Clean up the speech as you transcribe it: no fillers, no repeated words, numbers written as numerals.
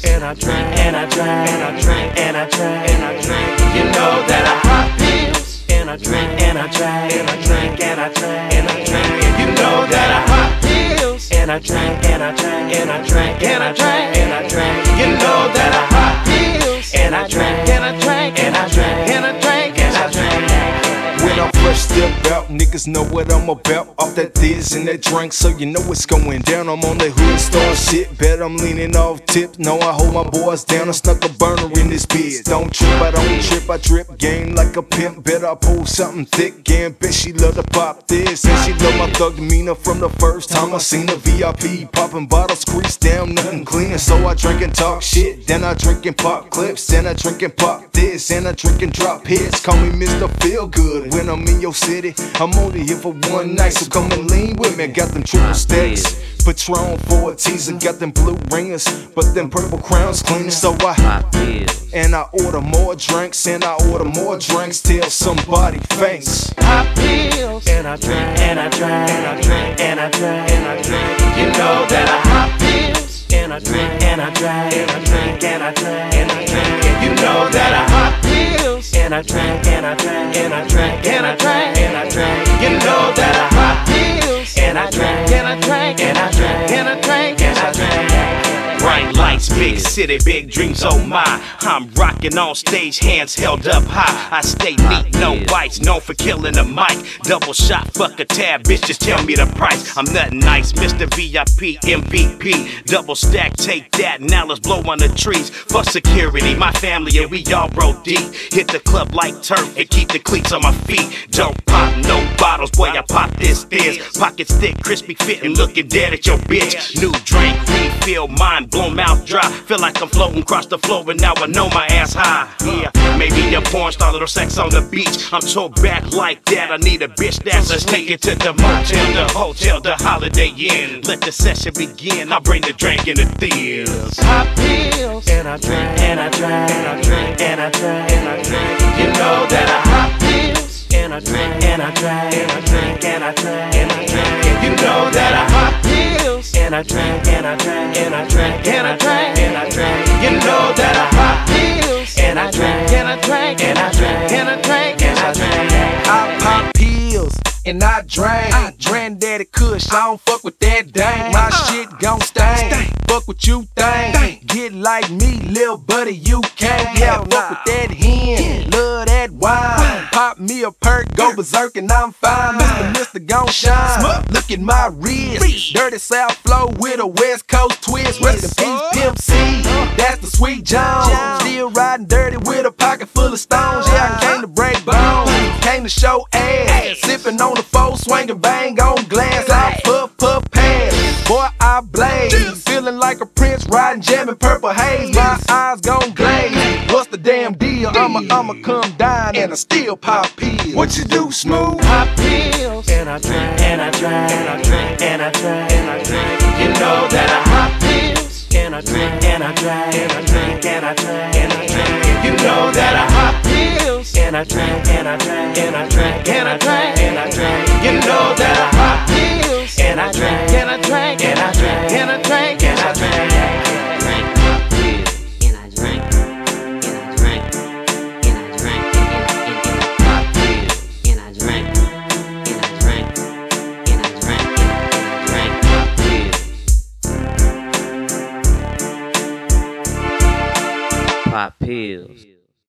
And I drank, and I drank, and I drank, and I drank, and I drank. You know that I pop pills. And I drank, and I drank, and I drank, and I drank, and I drank. You know that I pop pills. And I drank, and I drank, and I drank, and I drank, and I drank. You know that I pop pills. And I drank, and I drank, and I drank, and I drank, and I drank. When I'm fresh step out, niggas know what I'm about. Off that thiz and that drink, so you know it's going down. I'm on that hood star shit, bet I'm leaning off tip. No, I hold my boys down, I snuck a burner in this bitch. Don't trip, I don't trip, I drip game like a pimp. Bet I pull something thick, and bet she love to pop this. And she love my thug demeanor from the first time I seen a VIP. Popping bottles, crease down, nothing clean. So I drink and talk shit, then I drink and pop clips. Then I drink and pop this, and I drink and drop hits. Call me Mr. Feel Good. When I'm in your city, I'm only here for one night, so come and lean with me. Got them triple stacks, Patron 4Ts, and got them blue ringers, but them purple crowns cleaner. So and I order more drinks, and I order more drinks till somebody faints. Pop pills. And I drank, and I drank, and I drank, and I drank, and I drank. You know that I pop pills. And I drank, and I drank, and I drank, and I drank, and I drank. You know that I pop pills. And I drank, and I drank, and I drank, and I drank, and I drank. You know that I pop pills. And I drank, and I drank, and I drank, and I drank, and I drank. Bright lights, big city, big dreams, oh my. I'm rocking on stage, hands held up high. I stay neat, no bites, known for killing the mic. Double shot, fuck a tab, bitch, just tell me the price. I'm nothing nice, Mr. VIP, MVP. Double stack, take that, now let's blow on the trees. For security, my family and we all roll deep. Hit the club like turf and keep the cleats on my feet. Don't pop no bottles, boy, I pop this fizz. Pockets thick, crispy fit, and looking dead at your bitch. New drink, refill, mind blown, mouth dry. Feel like I'm floating across the floor, and now I know my ass high. Yeah, maybe a porn star, little sex on the beach. I'm so back like that, I need a bitch that's a take it to the motel, the hotel, the Holiday Inn. Let the session begin, I'll bring the drink and the thills. Pop pills. And I drank, and I drank, and I drank, and I drank, and I drank. You know that I pop pills. And I drank, and I drank, and I drank, and I drank, and I drank. You know that I pop pills. And I drank, and I drank, and I drank, and I drank, and I drank. You know that I pop pills. And I drank, and I drank, and I drank, and I drank, and I drank. I pop pills and I drank. Granddaddy Kush, I don't fuck with that dang. My shit gon' stain. Fuck what you think. Get like me, lil' buddy, you can't. Yeah, fuck with that hen. Love that wine. Pop me a perk, go berserk, and I'm fine. Mr. Mysta gon' shine. Look at my wrist. Dirty South flow with a West Coast twist. Rest in peace, Pimp C. That's the sweet Jones. Still riding dirty with a pocket full of stones. Yeah, I came to break bones. Came to show ass. Sipping on the four, swinging bang on glass. I puff, puff, pass. Boy, I blaze. Feeling like a prince riding, jamming purple haze. My eyes gon' glaze. What's the damn deal? I'ma come down and I still pop pills. What you do, Smooth? Pop pills. And I drank, and I drank, and I drank, and I drank, and I drank. You know that I pop pills. And I drank, and I drank, and I drank, and I drank, and I drank. You know that I pop pills. And I drank, and I drank, and I drank, and I drank, and I drank. You know that I pop pills. And I drank, and I drank, and I drank, and I drank, and I drank. Pop pills.